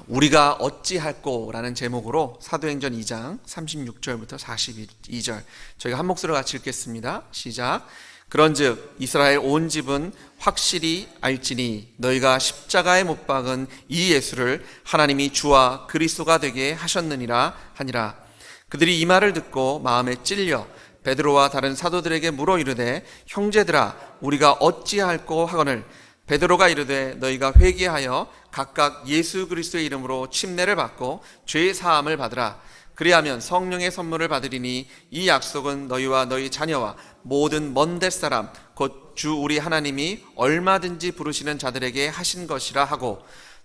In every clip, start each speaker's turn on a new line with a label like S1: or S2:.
S1: 우리가 어찌할꼬라는 제목으로 사도행전 2장 36절부터 42절 저희가 한 목소리로 같이 읽겠습니다. 시작. 그런즉 이스라엘 온 집은 확실히 알지니 너희가 십자가에 못 박은 이 예수를 하나님이 주와 그리스도가 되게 하셨느니라 하니라. 그들이 이 말을 듣고 마음에 찔려 베드로와 다른 사도들에게 물어 이르되 형제들아 우리가 어찌할꼬 하거늘 베드로가 이르되 너희가 회개하여 각각 예수 그리스도의 이름으로 침례를 받고 죄 사함을 받으라. 그리하면 성령의 선물을 받으리니 이 약속은 너희와 너희 자녀와 모든 먼 데 사람 곧 주 우리 하나님이 얼마든지 부르시는 자들에게 하신 것이라 하고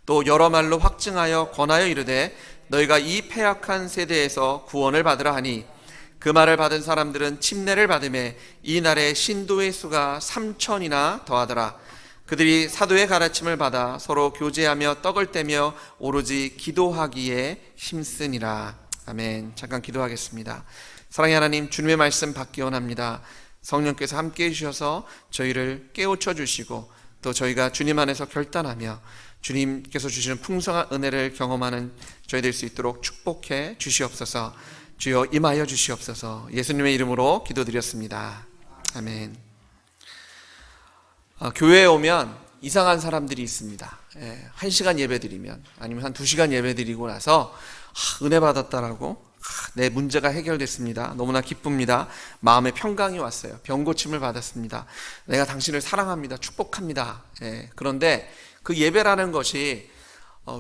S1: 또 여러 말로 확증하여 권하여 이르되 너희가 이 패악한 세대에서 구원을 받으라 하니 그 말을 받은 사람들은 침례를 받음에 이날에 신도의 수가 3,000이나 더하더라. 그들이 사도의 가르침을 받아 서로 교제하며 떡을 떼며 오로지 기도하기에 힘쓰니라. 아멘. 잠깐 기도하겠습니다. 사랑의 하나님, 주님의 말씀 받기 원합니다. 성령께서 함께해 주셔서 저희를 깨우쳐 주시고 또 저희가 주님 안에서 결단하며 주님께서 주시는 풍성한 은혜를 경험하는 저희 될 수 있도록 축복해 주시옵소서. 주여 임하여 주시옵소서. 예수님의 이름으로 기도드렸습니다. 아멘. 교회에 오면 이상한 사람들이 있습니다. 1시간 예배 드리면 아니면 한 2시간 예배 드리고 나서 은혜 받았다라고 내 문제가 해결됐습니다. 너무나 기쁩니다. 마음에 평강이 왔어요. 병고침을 받았습니다. 내가 당신을 사랑합니다. 축복합니다. 그런데 그 예배라는 것이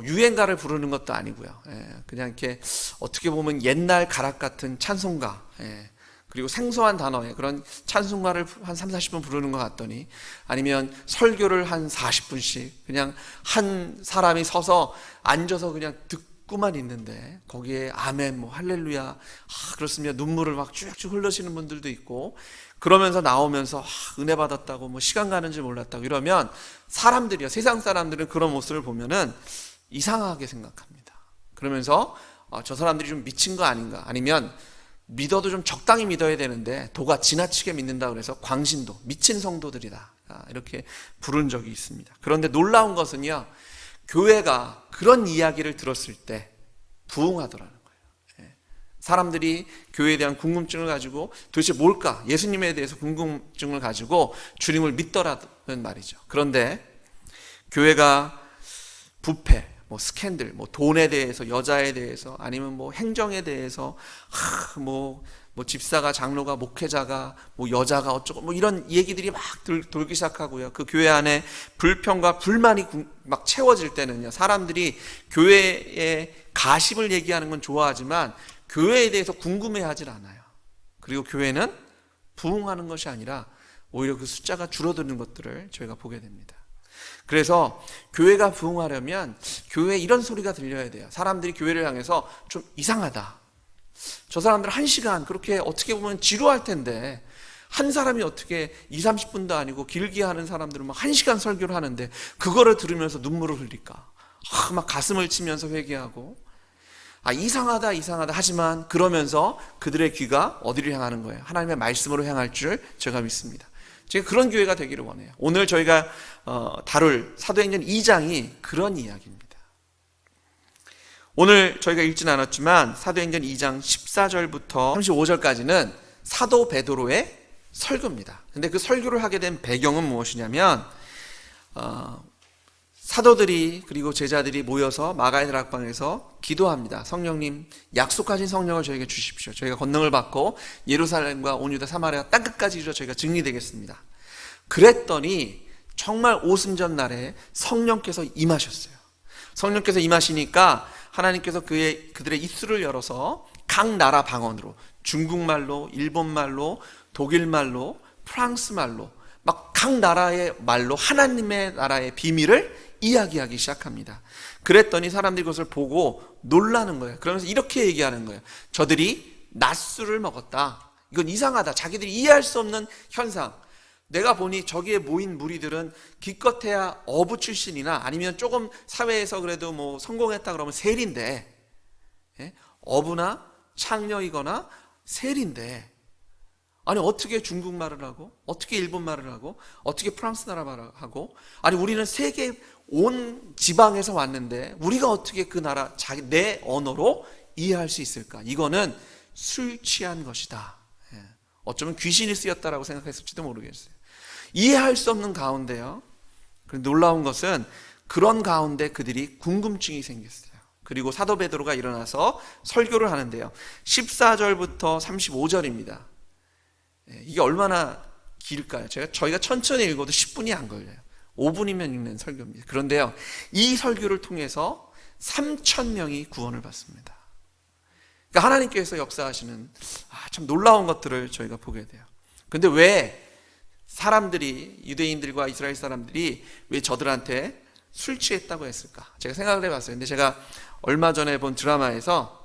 S1: 유행가를 부르는 것도 아니고요. 그냥 이렇게 어떻게 보면 옛날 가락 같은 찬송가, 그리고 생소한 단어에 그런 찬송가를 한 3, 40분 부르는 것 같더니 아니면 설교를 한 40분씩 그냥 한 사람이 서서 앉아서 그냥 듣고만 있는데 거기에 아멘, 뭐 할렐루야, 그렇습니다. 눈물을 막 쭉쭉 흘러시는 분들도 있고 그러면서 나오면서 은혜 받았다고 뭐 시간 가는 줄 몰랐다고 이러면 사람들이요, 세상 사람들은 그런 모습을 보면은 이상하게 생각합니다. 그러면서 저 사람들이 좀 미친 거 아닌가, 아니면 믿어도 좀 적당히 믿어야 되는데 도가 지나치게 믿는다 그래서 광신도, 미친 성도들이다 이렇게 부른 적이 있습니다. 그런데 놀라운 것은요, 교회가 그런 이야기를 들었을 때 부응하더라는 거예요. 사람들이 교회에 대한 궁금증을 가지고 도대체 뭘까, 예수님에 대해서 궁금증을 가지고 주님을 믿더라는 말이죠. 그런데 교회가 부패, 뭐 스캔들, 뭐 돈에 대해서, 여자에 대해서, 아니면 뭐 행정에 대해서, 뭐 집사가, 장로가, 목회자가, 뭐 여자가 어쩌고, 뭐 이런 얘기들이 막 돌기 시작하고요. 그 교회 안에 불평과 불만이 막 채워질 때는요, 사람들이 교회의 가십을 얘기하는 건 좋아하지만 교회에 대해서 궁금해하질 않아요. 그리고 교회는 부흥하는 것이 아니라 오히려 그 숫자가 줄어드는 것들을 저희가 보게 됩니다. 그래서 교회가 부흥하려면 교회에 이런 소리가 들려야 돼요. 사람들이 교회를 향해서 좀 이상하다, 저 사람들 1시간 그렇게 어떻게 보면 지루할 텐데 한 사람이 어떻게 20, 30분도 아니고 길게 하는 사람들은 막 1시간 설교를 하는데 그거를 들으면서 눈물을 흘릴까, 막 가슴을 치면서 회개하고 이상하다 하지만 그러면서 그들의 귀가 어디를 향하는 거예요? 하나님의 말씀으로 향할 줄 제가 믿습니다. 제가 그런 교회가 되기를 원해요. 오늘 저희가 다룰 사도행전 2장이 그런 이야기입니다. 오늘 저희가 읽진 않았지만 사도행전 2장 14절부터 35절까지는 사도 베드로의 설교입니다. 근데 그 설교를 하게 된 배경은 무엇이냐면 사도들이 그리고 제자들이 모여서 마가의 다락방에서 기도합니다. 성령님, 약속하신 성령을 저에게 주십시오. 저희가 권능을 받고 예루살렘과 온 유다 사마리아 땅끝까지 이르러 저희가 증리되겠습니다. 그랬더니 정말 오순절 날에 성령께서 임하셨어요. 성령께서 임하시니까 하나님께서 그들의 입술을 열어서 각 나라 방언으로, 중국말로, 일본말로, 독일말로, 프랑스말로, 막 각 나라의 말로 하나님의 나라의 비밀을 이야기하기 시작합니다. 그랬더니 사람들이 그것을 보고 놀라는 거예요. 그러면서 이렇게 얘기하는 거예요. 저들이 낮술을 먹었다. 이건 이상하다. 자기들이 이해할 수 없는 현상. 내가 보니 저기에 모인 무리들은 기껏해야 어부 출신이나 아니면 조금 사회에서 그래도 뭐 성공했다 그러면 세리인데, 어부나 창녀이거나 세리인데 아니 어떻게 중국말을 하고 어떻게 일본말을 하고 어떻게 프랑스 나라 말을 하고, 아니 우리는 세계 온 지방에서 왔는데 우리가 어떻게 그 나라 내 언어로 이해할 수 있을까? 이거는 술 취한 것이다. 어쩌면 귀신이 쓰였다라고 생각했을지도 모르겠어요. 이해할 수 없는 가운데요, 놀라운 것은 그런 가운데 그들이 궁금증이 생겼어요. 그리고 사도 베드로가 일어나서 설교를 하는데요, 14절부터 35절입니다. 이게 얼마나 길까요? 저희가 천천히 읽어도 10분이 안 걸려요. 5분이면 읽는 설교입니다. 그런데요, 이 설교를 통해서 3,000명이 구원을 받습니다. 그러니까 하나님께서 역사하시는 참 놀라운 것들을 저희가 보게 돼요. 근데 왜 사람들이, 유대인들과 이스라엘 사람들이 왜 저들한테 술 취했다고 했을까? 제가 생각을 해봤어요. 근데 제가 얼마 전에 본 드라마에서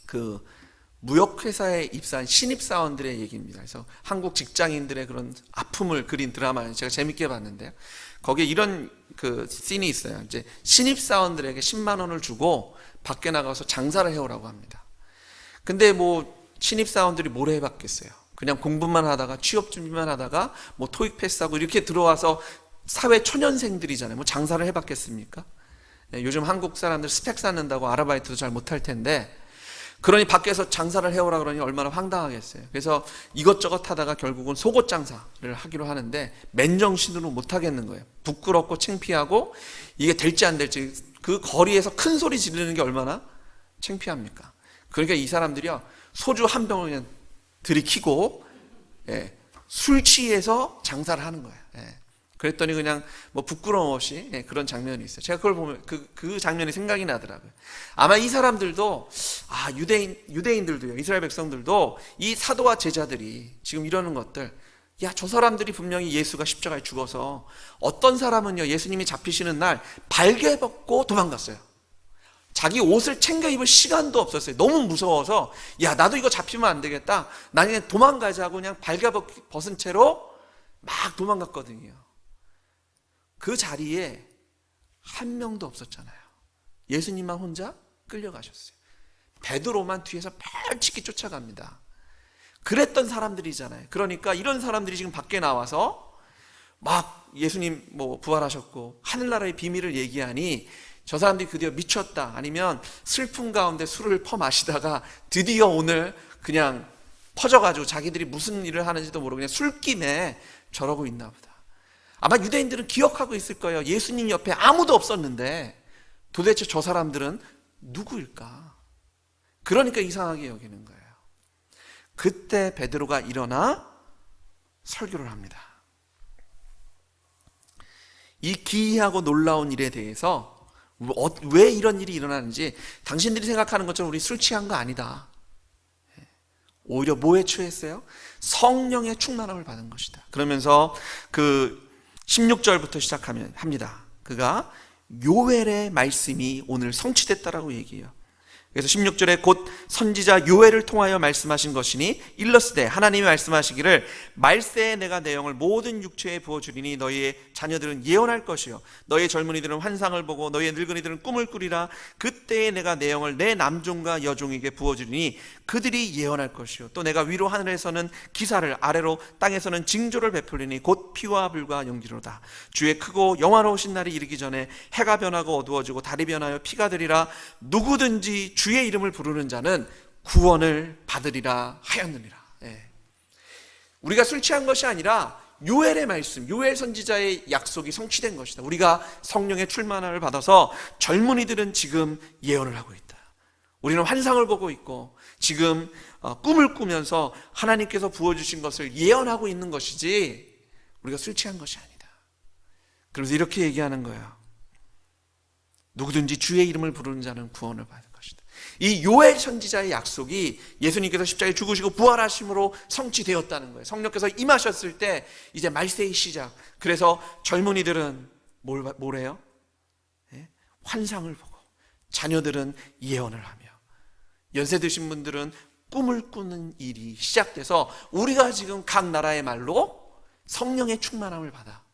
S1: 그 무역회사에 입사한 신입사원들의 얘기입니다. 그래서 한국 직장인들의 그런 아픔을 그린 드라마를 제가 재밌게 봤는데요, 거기에 이런 그 씬이 있어요. 이제 신입사원들에게 10만 원을 주고 밖에 나가서 장사를 해오라고 합니다. 근데 뭐 신입사원들이 뭘 해봤겠어요? 그냥 공부만 하다가 취업 준비만 하다가 뭐 토익 패스하고 이렇게 들어와서 사회 초년생들이잖아요. 뭐 장사를 해봤겠습니까? 요즘 한국 사람들 스펙 쌓는다고 아르바이트도 잘 못할 텐데, 그러니 밖에서 장사를 해오라 그러니 얼마나 황당하겠어요. 그래서 이것저것 하다가 결국은 속옷 장사를 하기로 하는데 맨정신으로 못 하겠는 거예요. 부끄럽고 창피하고 이게 될지 안 될지, 그 거리에서 큰 소리 지르는 게 얼마나 창피합니까? 그러니까 이 사람들이요, 소주 한 병을 그냥 들이키고 술 취해서 장사를 하는 거예요. 그랬더니 그냥 뭐 부끄러움 없이 그런 장면이 있어요. 제가 그걸 보면 그 장면이 생각이 나더라고요. 아마 이 사람들도, 유대인들도요, 이스라엘 백성들도 이 사도와 제자들이 지금 이러는 것들, 야, 저 사람들이 분명히 예수가 십자가에 죽어서, 어떤 사람은요, 예수님이 잡히시는 날 발개 벗고 도망갔어요. 자기 옷을 챙겨 입을 시간도 없었어요. 너무 무서워서, 야, 나도 이거 잡히면 안 되겠다, 나는 그냥 도망가자고 그냥 발개 벗은 채로 막 도망갔거든요. 그 자리에 한 명도 없었잖아요. 예수님만 혼자 끌려가셨어요. 베드로만 뒤에서 펼치게 쫓아갑니다. 그랬던 사람들이잖아요. 그러니까 이런 사람들이 지금 밖에 나와서 막 예수님 뭐 부활하셨고 하늘나라의 비밀을 얘기하니 저 사람들이 드디어 미쳤다, 아니면 슬픔 가운데 술을 퍼마시다가 드디어 오늘 그냥 퍼져가지고 자기들이 무슨 일을 하는지도 모르고 그냥 술김에 저러고 있나 보다. 아마 유대인들은 기억하고 있을 거예요. 예수님 옆에 아무도 없었는데 도대체 저 사람들은 누구일까? 그러니까 이상하게 여기는 거예요. 그때 베드로가 일어나 설교를 합니다. 이 기이하고 놀라운 일에 대해서 왜 이런 일이 일어나는지, 당신들이 생각하는 것처럼 우리 술 취한 거 아니다. 오히려 뭐에 취했어요? 성령의 충만함을 받은 것이다. 그러면서 그 16절부터 시작하면 합니다. 그가 요엘의 말씀이 오늘 성취됐다라고 얘기해요. 그래서 16절에 곧 선지자 요엘을 통하여 말씀하신 것이니 일러스되 하나님이 말씀하시기를 말세에 내가 내 영을 모든 육체에 부어주리니 너희의 자녀들은 예언할 것이요 너희의 젊은이들은 환상을 보고 너희의 늙은이들은 꿈을 꾸리라. 그때에 내가 내 영을 내 남종과 여종에게 부어주리니 그들이 예언할 것이요 또 내가 위로 하늘에서는 기사를 아래로 땅에서는 징조를 베풀리니 곧 피와 불과 연기로다. 주의 크고 영화로우신 날이 이르기 전에 해가 변하고 어두워지고 달이 변하여 피가 되리라. 누구든지 주의 이름을 부르는 자는 구원을 받으리라 하였느니라. 우리가 술 취한 것이 아니라 요엘의 말씀, 요엘 선지자의 약속이 성취된 것이다. 우리가 성령의 충만함을 받아서 젊은이들은 지금 예언을 하고 있다. 우리는 환상을 보고 있고 지금 꿈을 꾸면서 하나님께서 부어주신 것을 예언하고 있는 것이지 우리가 술 취한 것이 아니다. 그래서 이렇게 얘기하는 거예요. 누구든지 주의 이름을 부르는 자는 구원을 받을 것이다. 이 요엘 선지자의 약속이 예수님께서 십자가에 죽으시고 부활하심으로 성취되었다는 거예요. 성령께서 임하셨을 때 이제 말세의 시작. 그래서 젊은이들은 뭘 해요? 환상을 보고, 자녀들은 예언을 하며, 연세 드신 분들은 꿈을 꾸는 일이 시작돼서 우리가 지금 각 나라의 말로 성령의 충만함을 받아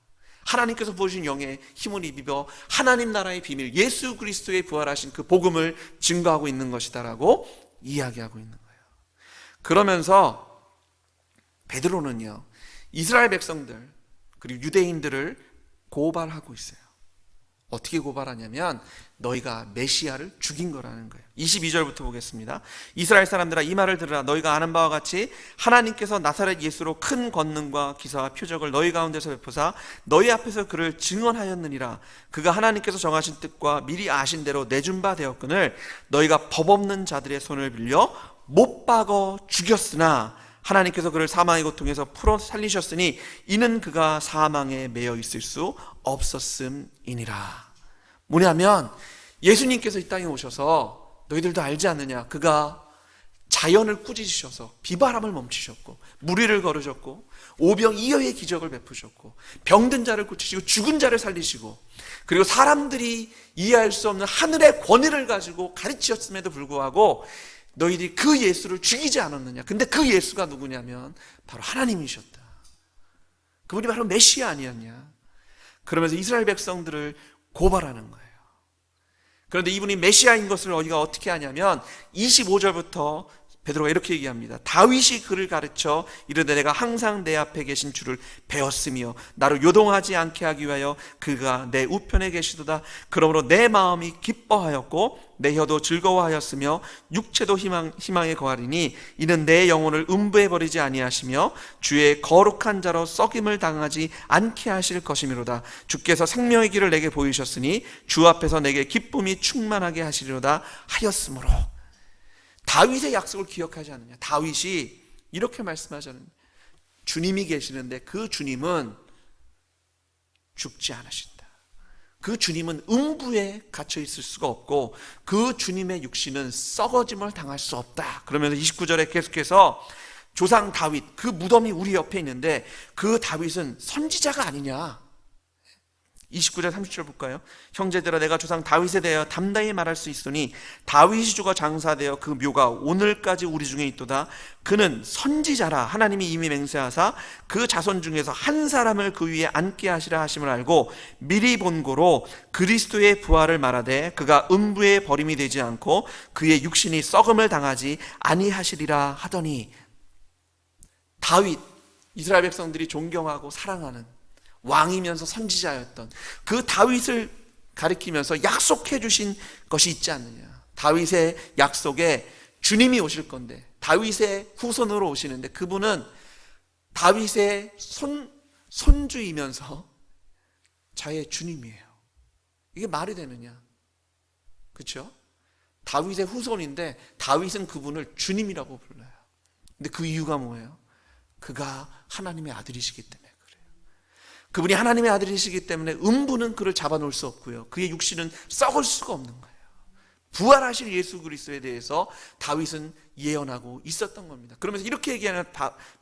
S1: 하나님께서 부어주신 영의 힘을 입어 하나님 나라의 비밀, 예수 그리스도의 부활하신 그 복음을 증거하고 있는 것이다라고 이야기하고 있는 거예요. 그러면서 베드로는요, 이스라엘 백성들 그리고 유대인들을 고발하고 있어요. 어떻게 고발하냐면 너희가 메시아를 죽인 거라는 거예요. 22절부터 보겠습니다. 이스라엘 사람들아, 이 말을 들으라. 너희가 아는 바와 같이 하나님께서 나사렛 예수로 큰 권능과 기사와 표적을 너희 가운데서 베푸사 너희 앞에서 그를 증언하였느니라. 그가 하나님께서 정하신 뜻과 미리 아신 대로 내준 바 되었거늘 너희가 법 없는 자들의 손을 빌려 못 박어 죽였으나 하나님께서 그를 사망의 고통에서 풀어 살리셨으니 이는 그가 사망에 매여 있을 수 없었음이니라. 뭐냐면 예수님께서 이 땅에 오셔서 너희들도 알지 않느냐, 그가 자연을 꾸짖으셔서 비바람을 멈추셨고 무리를 걸으셨고 오병이어의 기적을 베푸셨고 병든 자를 고치시고 죽은 자를 살리시고 그리고 사람들이 이해할 수 없는 하늘의 권위를 가지고 가르치셨음에도 불구하고 너희들이 그 예수를 죽이지 않았느냐. 근데 그 예수가 누구냐면 바로 하나님이셨다. 그분이 바로 메시아 아니었냐. 그러면서 이스라엘 백성들을 고발하는 거예요. 그런데 이분이 메시아인 것을 우리가 어떻게 하냐면 25절부터 베드로가 이렇게 얘기합니다. 다윗이 그를 가르쳐 이르되 내가 항상 내 앞에 계신 주를 배웠으며 나로 요동하지 않게 하기 위하여 그가 내 우편에 계시도다. 그러므로 내 마음이 기뻐하였고 내 혀도 즐거워하였으며 육체도 희망에 거하리니 이는 내 영혼을 음부에 버리지 아니하시며 주의 거룩한 자로 썩임을 당하지 않게 하실 것이미로다. 주께서 생명의 길을 내게 보이셨으니 주 앞에서 내게 기쁨이 충만하게 하시리로다 하였으므로. 다윗의 약속을 기억하지 않느냐. 다윗이 이렇게 말씀하잖아요. 주님이 계시는데 그 주님은 죽지 않으신다. 그 주님은 음부에 갇혀 있을 수가 없고 그 주님의 육신은 썩어짐을 당할 수 없다. 그러면서 29절에 계속해서 조상 다윗, 그 무덤이 우리 옆에 있는데 그 다윗은 선지자가 아니냐. 29절 30절 볼까요? 형제들아, 내가 조상 다윗에 대하여 담대히 말할 수 있으니 다윗이 죽어 장사되어 그 묘가 오늘까지 우리 중에 있도다. 그는 선지자라. 하나님이 이미 맹세하사 그 자손 중에서 한 사람을 그 위에 앉게 하시라 하심을 알고 미리 본고로 그리스도의 부활을 말하되 그가 음부에 버림이 되지 않고 그의 육신이 썩음을 당하지 아니하시리라 하더니, 다윗, 이스라엘 백성들이 존경하고 사랑하는 왕이면서 선지자였던 그 다윗을 가리키면서 약속해 주신 것이 있지 않느냐. 다윗의 약속에 주님이 오실 건데 다윗의 후손으로 오시는데 그분은 다윗의 손주이면서 자의 주님이에요. 이게 말이 되느냐. 그렇죠? 다윗의 후손인데 다윗은 그분을 주님이라고 불러요. 근데 그 이유가 뭐예요? 그가 하나님의 아들이시기 때문에. 그분이 하나님의 아들이시기 때문에 음부는 그를 잡아놓을 수 없고요. 그의 육신은 썩을 수가 없는 거예요. 부활하실 예수 그리스도에 대해서 다윗은 예언하고 있었던 겁니다. 그러면서 이렇게 얘기하는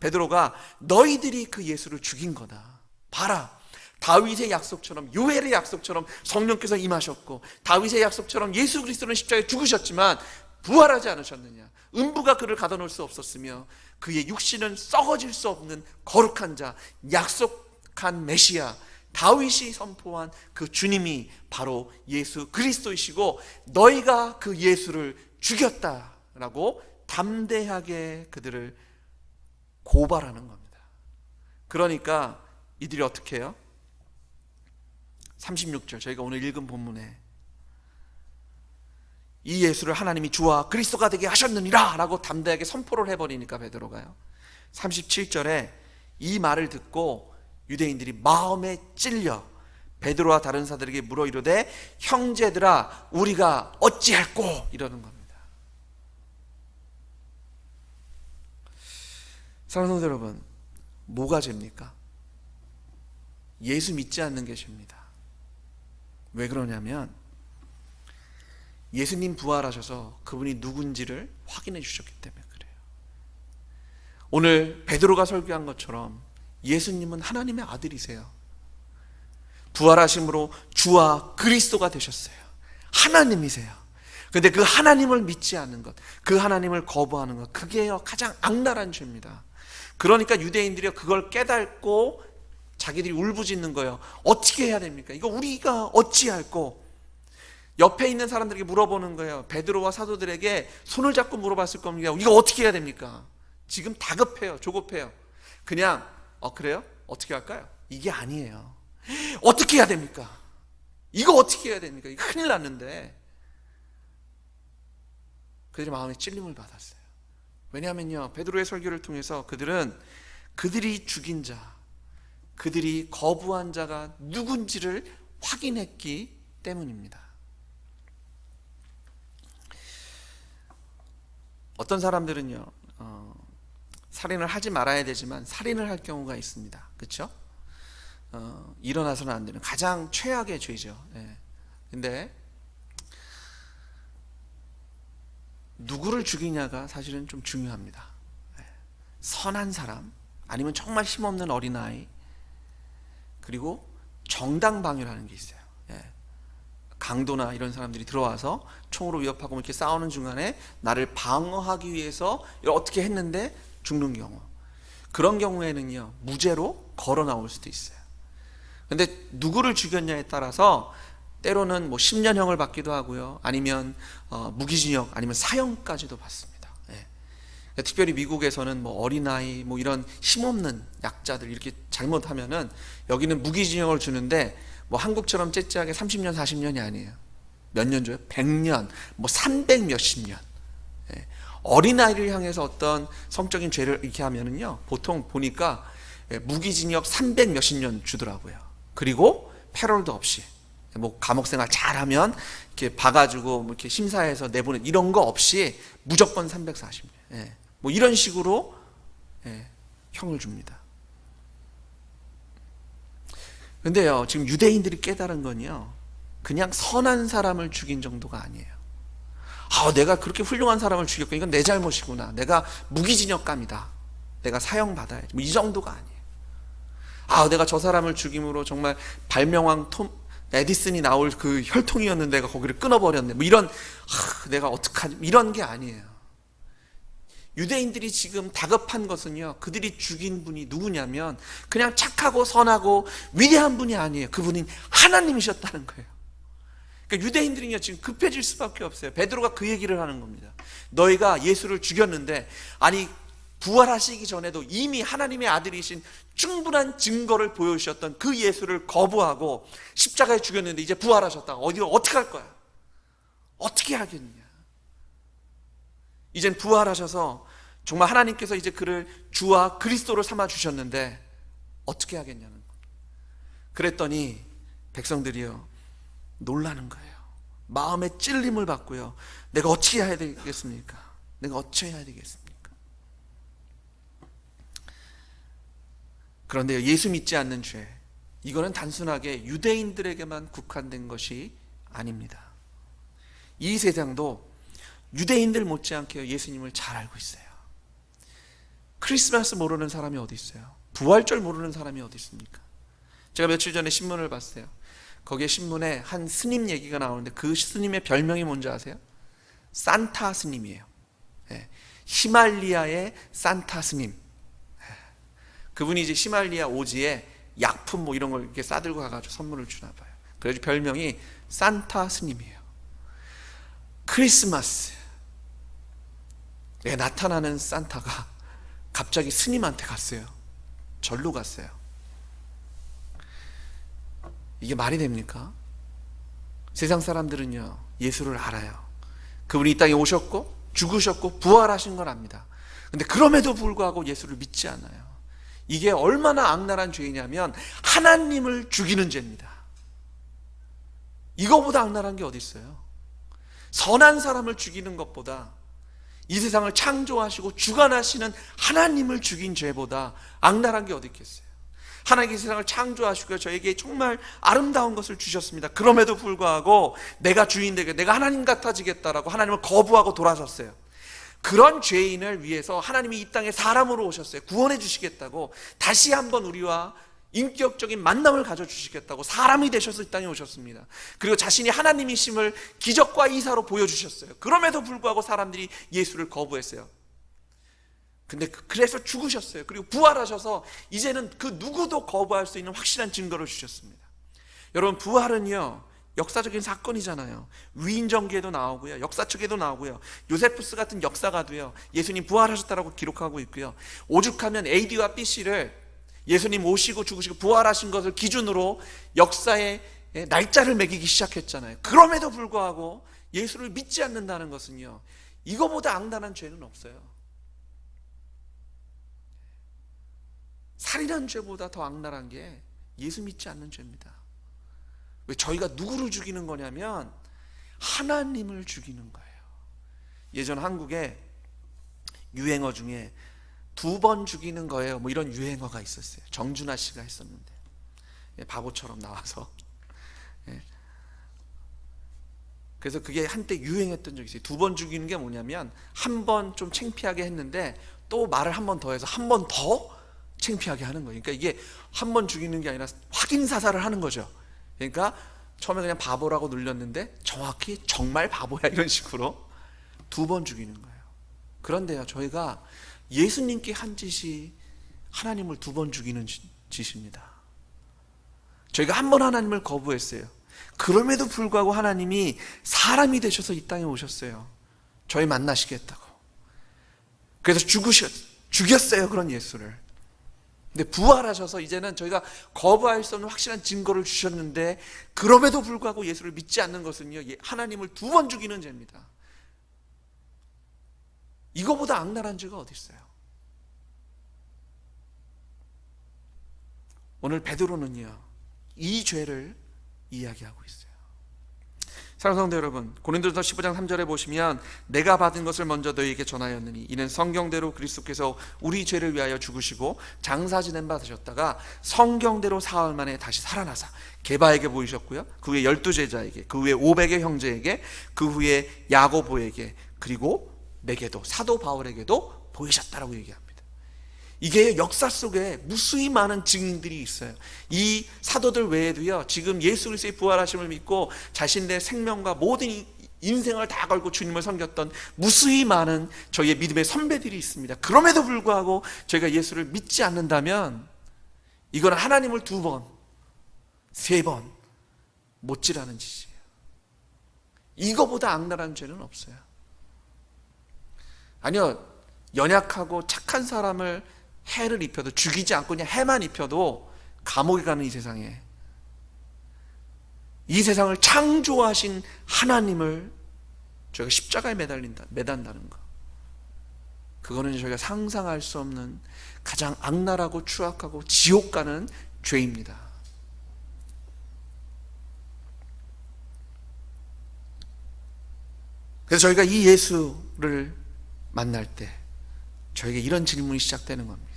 S1: 베드로가 너희들이 그 예수를 죽인 거다. 봐라. 다윗의 약속처럼, 요엘의 약속처럼 성령께서 임하셨고 다윗의 약속처럼 예수 그리스도는 십자가에 죽으셨지만 부활하지 않으셨느냐. 음부가 그를 가둬놓을 수 없었으며 그의 육신은 썩어질 수 없는 거룩한 자, 약속한 메시아, 다윗이 선포한 그 주님이 바로 예수 그리스도이시고 너희가 그 예수를 죽였다라고 담대하게 그들을 고발하는 겁니다. 그러니까 이들이 어떻게 해요? 36절, 저희가 오늘 읽은 본문에 이 예수를 하나님이 주와 그리스도가 되게 하셨느니라 라고 담대하게 선포를 해버리니까 베드로가요, 37절에 이 말을 듣고 유대인들이 마음에 찔려 베드로와 다른 사들에게 물어 이르되 형제들아 우리가 어찌할꼬 이러는 겁니다. 사랑하는 성도 여러분, 뭐가 죄입니까? 예수 믿지 않는 게 죄입니다. 왜 그러냐면 예수님 부활하셔서 그분이 누군지를 확인해 주셨기 때문에 그래요. 오늘 베드로가 설교한 것처럼 예수님은 하나님의 아들이세요. 부활하심으로 주와 그리스도가 되셨어요. 하나님이세요. 그런데 그 하나님을 믿지 않는 것, 그 하나님을 거부하는 것, 그게 가장 악랄한 죄입니다. 그러니까 유대인들이 그걸 깨닫고 자기들이 울부짖는 거예요. 어떻게 해야 됩니까? 이거 우리가 어찌할꼬? 옆에 있는 사람들에게 물어보는 거예요. 베드로와 사도들에게 손을 잡고 물어봤을 겁니다. 이거 어떻게 해야 됩니까? 지금 다급해요. 조급해요. 그냥 그래요? 어떻게 할까요? 이게 아니에요. 어떻게 해야 됩니까? 이거 어떻게 해야 됩니까? 이거 큰일 났는데. 그들의 마음에 찔림을 받았어요. 왜냐하면요, 베드로의 설교를 통해서 그들이 죽인 자, 그들이 거부한 자가 누군지를 확인했기 때문입니다. 어떤 사람들은요, 살인을 하지 말아야 되지만 살인을 할 경우가 있습니다. 그렇죠? 일어나서는 안 되는 가장 최악의 죄죠. 근데 누구를 죽이냐가 사실은 좀 중요합니다. 선한 사람, 아니면 정말 힘없는 어린아이, 그리고 정당방위라는 게 있어요. 강도나 이런 사람들이 들어와서 총으로 위협하고 이렇게 싸우는 중간에 나를 방어하기 위해서 어떻게 했는데 죽는 경우, 그런 경우에는요, 무죄로 걸어 나올 수도 있어요. 근데 누구를 죽였냐에 따라서 때로는 10년형을 받기도 하고요, 아니면 무기징역, 아니면 사형까지도 받습니다. 특별히 미국에서는 어린아이, 이런 힘없는 약자들 이렇게 잘못하면은 여기는 무기징역을 주는데 한국처럼 째째하게 30년, 40년이 아니에요. 몇 년 줘요? 100년, 300 몇십 년. 어린아이를 향해서 어떤 성적인 죄를 이렇게 하면은요, 보통 보니까 무기징역 300 몇십 년 주더라고요. 그리고 패럴도 없이, 감옥 생활 잘하면 이렇게 봐가지고 이렇게 심사해서 내보낸 이런 거 없이 무조건 340년. 이런 식으로 형을 줍니다. 근데요, 지금 유대인들이 깨달은 건요, 그냥 선한 사람을 죽인 정도가 아니에요. 내가 그렇게 훌륭한 사람을 죽였고 이건 내 잘못이구나, 내가 무기징역감이다, 내가 사형받아야지, 이 정도가 아니에요. 내가 저 사람을 죽임으로 정말 발명왕 에디슨이 나올 그 혈통이었는데 내가 거기를 끊어버렸네, 이런, 내가 어떡하지, 이런 게 아니에요. 유대인들이 지금 다급한 것은요, 그들이 죽인 분이 누구냐면 그냥 착하고 선하고 위대한 분이 아니에요. 그분이 하나님이셨다는 거예요. 그러니까 유대인들은요, 지금 급해질 수밖에 없어요. 베드로가 그 얘기를 하는 겁니다. 너희가 예수를 죽였는데, 아니 부활하시기 전에도 이미 하나님의 아들이신 충분한 증거를 보여주셨던 그 예수를 거부하고 십자가에 죽였는데 이제 부활하셨다가 어떻게 할 거야? 어떻게 하겠느냐? 이젠 부활하셔서 정말 하나님께서 이제 그를 주와 그리스도로 삼아 주셨는데 어떻게 하겠냐는 거예요. 그랬더니 백성들이요, 놀라는 거예요. 마음에 찔림을 받고요, 내가 어떻게 해야 되겠습니까? 내가 어찌 해야 되겠습니까? 그런데 예수 믿지 않는 죄, 이거는 단순하게 유대인들에게만 국한된 것이 아닙니다. 이 세상도 유대인들 못지않게 예수님을 잘 알고 있어요. 크리스마스 모르는 사람이 어디 있어요? 부활절 모르는 사람이 어디 있습니까? 제가 며칠 전에 신문을 봤어요. 거기에 신문에 한 스님 얘기가 나오는데 그 스님의 별명이 뭔지 아세요? 산타 스님이에요. 히말리아의 산타 스님. 그분이 이제 히말리아 오지에 약품 이런 걸 이렇게 싸들고 가가지고 선물을 주나 봐요. 그래서 별명이 산타 스님이에요. 크리스마스에 나타나는 산타가 갑자기 스님한테 갔어요. 절로 갔어요. 이게 말이 됩니까? 세상 사람들은요, 예수를 알아요. 그분이 이 땅에 오셨고 죽으셨고 부활하신 걸 압니다. 근데 그럼에도 불구하고 예수를 믿지 않아요. 이게 얼마나 악랄한 죄이냐면 하나님을 죽이는 죄입니다. 이거보다 악랄한 게 어디 있어요? 선한 사람을 죽이는 것보다, 이 세상을 창조하시고 주관하시는 하나님을 죽인 죄보다 악랄한 게 어디 있겠어요? 하나님께서 세상을 창조하시고 저에게 정말 아름다운 것을 주셨습니다. 그럼에도 불구하고 내가 주인 되게, 내가 하나님 같아지겠다라고 하나님을 거부하고 돌아섰어요. 그런 죄인을 위해서 하나님이 이 땅에 사람으로 오셨어요. 구원해 주시겠다고, 다시 한번 우리와 인격적인 만남을 가져주시겠다고 사람이 되셔서 이 땅에 오셨습니다. 그리고 자신이 하나님이심을 기적과 이사로 보여주셨어요. 그럼에도 불구하고 사람들이 예수를 거부했어요. 근데 그래서 죽으셨어요. 그리고 부활하셔서 이제는 그 누구도 거부할 수 있는 확실한 증거를 주셨습니다. 여러분, 부활은요, 역사적인 사건이잖아요. 위인전기에도 나오고요, 역사책에도 나오고요, 요세푸스 같은 역사가도요 예수님 부활하셨다라고 기록하고 있고요, 오죽하면 AD와 BC를 예수님 오시고 죽으시고 부활하신 것을 기준으로 역사의 날짜를 매기기 시작했잖아요. 그럼에도 불구하고 예수를 믿지 않는다는 것은요, 이거보다 악랄한 죄는 없어요. 살인한 죄보다 더 악랄한 게 예수 믿지 않는 죄입니다. 왜 저희가 누구를 죽이는 거냐면 하나님을 죽이는 거예요. 예전 한국에 유행어 중에 2번 죽이는 거예요, 뭐 이런 유행어가 있었어요. 정준하 씨가 했었는데, 바보처럼 나와서. 그래서 그게 한때 유행했던 적이 있어요. 2번 죽이는 게 뭐냐면 한 번 좀 창피하게 했는데 또 말을 한 번 더 해서 한 번 더 창피하게 하는 거예요. 그러니까 이게 한 번 죽이는 게 아니라 확인 사살을 하는 거죠. 그러니까 처음에 그냥 바보라고 눌렸는데 정확히 정말 바보야, 이런 식으로 2번 죽이는 거예요. 그런데요, 저희가 예수님께 한 짓이 하나님을 2번 죽이는 짓입니다. 저희가 한 번 하나님을 거부했어요. 그럼에도 불구하고 하나님이 사람이 되셔서 이 땅에 오셨어요. 저희 만나시겠다고. 그래서 죽였어요, 그런 예수를. 근데 부활하셔서 이제는 저희가 거부할 수 없는 확실한 증거를 주셨는데, 그럼에도 불구하고 예수를 믿지 않는 것은요, 하나님을 2번 죽이는 죄입니다. 이거보다 악랄한 죄가 어디 있어요? 오늘 베드로는요, 이 죄를 이야기하고 있어요. 사랑하는 성도 여러분, 고린도전서 15장 3절에 보시면 내가 받은 것을 먼저 너희에게 전하였느니 이는 성경대로 그리스도께서 우리 죄를 위하여 죽으시고 장사 지냄 받으셨다가 성경대로 사흘 만에 다시 살아나사 게바에게 보이셨고요, 그 후에 12제자에게, 그 후에 500의 형제에게, 그 후에 야고보에게, 그리고 내게도, 사도 바울에게도 보이셨다라고 얘기합니다. 이게 역사 속에 무수히 많은 증인들이 있어요. 이 사도들 외에도요, 지금 예수 그리스도의 부활하심을 믿고 자신의 생명과 모든 인생을 다 걸고 주님을 섬겼던 무수히 많은 저희의 믿음의 선배들이 있습니다. 그럼에도 불구하고 저희가 예수를 믿지 않는다면 이건 하나님을 2번, 3번 못지라는 짓이에요. 이거보다 악랄한 죄는 없어요. 아니요, 연약하고 착한 사람을 해를 입혀도, 죽이지 않고 그냥 해만 입혀도 감옥에 가는 이 세상에, 이 세상을 창조하신 하나님을 저희가 십자가에 매단다는 거, 그거는 저희가 상상할 수 없는 가장 악랄하고 추악하고 지옥 가는 죄입니다. 그래서 저희가 이 예수를 만날 때 저에게 이런 질문이 시작되는 겁니다.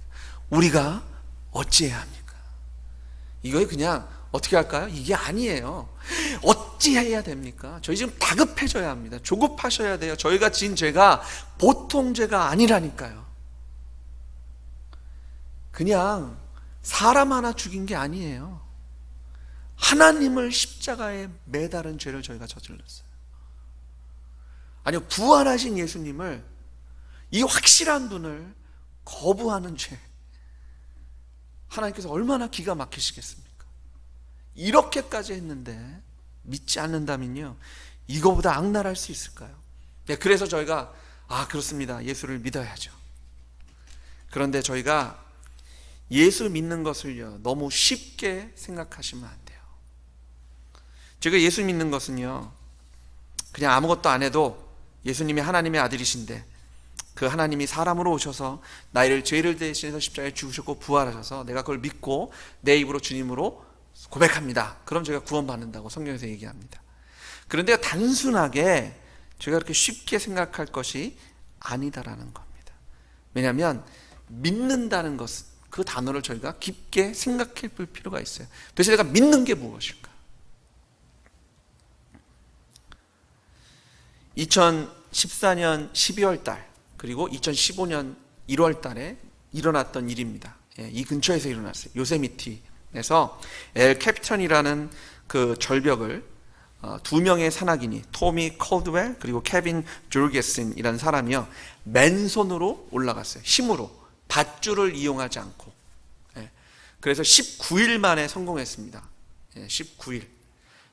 S1: 우리가 어찌해야 합니까? 이거 그냥 어떻게 할까요? 이게 아니에요. 어찌해야 됩니까? 저희 지금 다급해져야 합니다. 조급하셔야 돼요. 저희가 지은 죄가 보통 죄가 아니라니까요. 그냥 사람 하나 죽인 게 아니에요. 하나님을 십자가에 매달은 죄를 저희가 저질렀어요. 아니요, 부활하신 예수님을, 이 확실한 분을 거부하는 죄, 하나님께서 얼마나 기가 막히시겠습니까? 이렇게까지 했는데 믿지 않는다면요, 이거보다 악랄할 수 있을까요? 네, 그래서 저희가 그렇습니다, 예수를 믿어야죠. 그런데 저희가 예수 믿는 것을요, 너무 쉽게 생각하시면 안 돼요. 제가 예수 믿는 것은요, 그냥 아무것도 안 해도 예수님이 하나님의 아들이신데 그 하나님이 사람으로 오셔서 나의 죄를 대신해서 십자가에 죽으셨고 부활하셔서 내가 그걸 믿고 내 입으로 주님으로 고백합니다. 그럼 제가 구원받는다고 성경에서 얘기합니다. 그런데 단순하게 제가 그렇게 쉽게 생각할 것이 아니다라는 겁니다. 왜냐하면 믿는다는 것은, 그 단어를 저희가 깊게 생각해 볼 필요가 있어요. 도대체 내가 믿는 게 무엇일까? 2014년 12월 달 그리고 2015년 1월 달에 일어났던 일입니다. 이 근처에서 일어났어요. 요세미티에서 엘 캐피턴이라는 그 절벽을 2명의 산악인이, 토미 콜드웰 그리고 케빈 조르게슨이라는 사람이요, 맨손으로 올라갔어요. 힘으로, 밧줄을 이용하지 않고. 그래서 19일 만에 성공했습니다. 19일.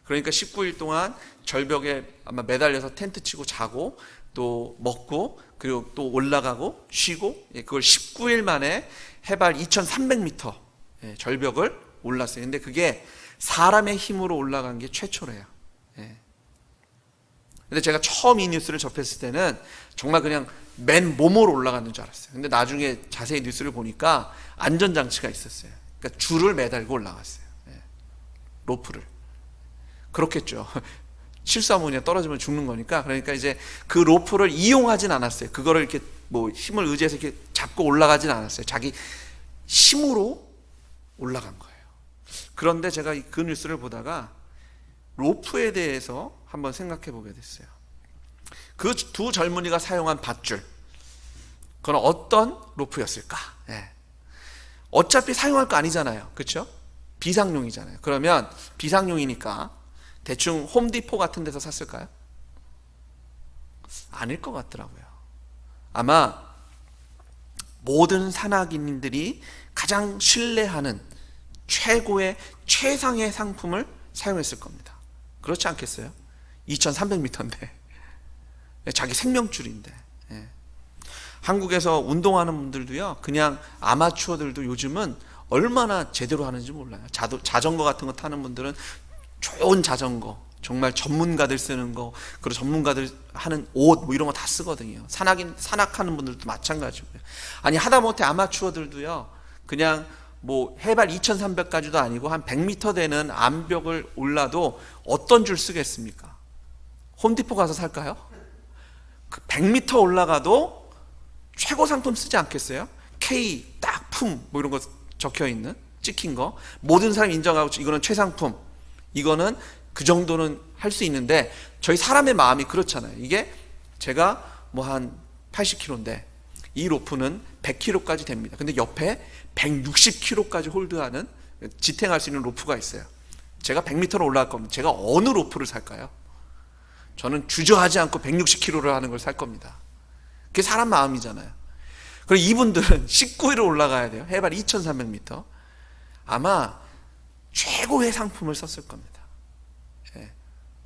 S1: 그러니까 19일 동안 절벽에 아마 매달려서 텐트 치고 자고 또 먹고 그리고 또 올라가고 쉬고, 그걸 19일 만에 해발 2300m 절벽을 올랐어요. 근데 그게 사람의 힘으로 올라간 게 최초래요. 근데 제가 처음 이 뉴스를 접했을 때는 정말 그냥 맨 몸으로 올라가는 줄 알았어요. 근데 나중에 자세히 뉴스를 보니까 안전장치가 있었어요. 그러니까 줄을 매달고 올라갔어요. 로프를. 그렇겠죠. 실수하면 그냥 떨어지면 죽는 거니까. 그러니까 이제 그 로프를 이용하진 않았어요. 그거를 이렇게 뭐 힘을 의지해서 이렇게 잡고 올라가진 않았어요. 자기 힘으로 올라간 거예요. 그런데 제가 그 뉴스를 보다가 로프에 대해서 한번 생각해 보게 됐어요. 그 두 젊은이가 사용한 밧줄, 그건 어떤 로프였을까? 어차피 사용할 거 아니잖아요. 그렇죠? 비상용이잖아요. 그러면 비상용이니까 대충 홈디포 같은 데서 샀을까요? 아닐 것 같더라고요. 아마 모든 산악인들이 가장 신뢰하는 최고의 최상의 상품을 사용했을 겁니다. 그렇지 않겠어요? 2300m인데 자기 생명줄인데. 한국에서 운동하는 분들도요, 그냥 아마추어들도 요즘은 얼마나 제대로 하는지 몰라요. 자전거 같은 거 타는 분들은 좋은 자전거, 정말 전문가들 쓰는 거, 그리고 전문가들 하는 옷 뭐 이런 거 다 쓰거든요. 산악하는 분들도 마찬가지고요. 아니 하다못해 아마추어들도요, 그냥 뭐 해발 2300까지도 아니고 한 100m 되는 암벽을 올라도 어떤 줄 쓰겠습니까? 홈디포 가서 살까요? 그 100m 올라가도 최고 상품 쓰지 않겠어요? K 딱 품 뭐 이런 거 적혀 있는, 찍힌 거, 모든 사람이 인정하고 이거는 최상품, 이거는 그 정도는 할 수 있는데, 저희 사람의 마음이 그렇잖아요. 이게 제가 뭐 한 80kg인데 이 로프는 100kg까지 됩니다. 근데 옆에 160kg까지 홀드하는, 지탱할 수 있는 로프가 있어요. 제가 100m로 올라갈 겁니다. 제가 어느 로프를 살까요? 저는 주저하지 않고 160kg를 하는 걸 살 겁니다. 그게 사람 마음이잖아요. 그리고 이분들은 19일을 올라가야 돼요. 해발 2300m. 아마 최고의 상품을 썼을 겁니다.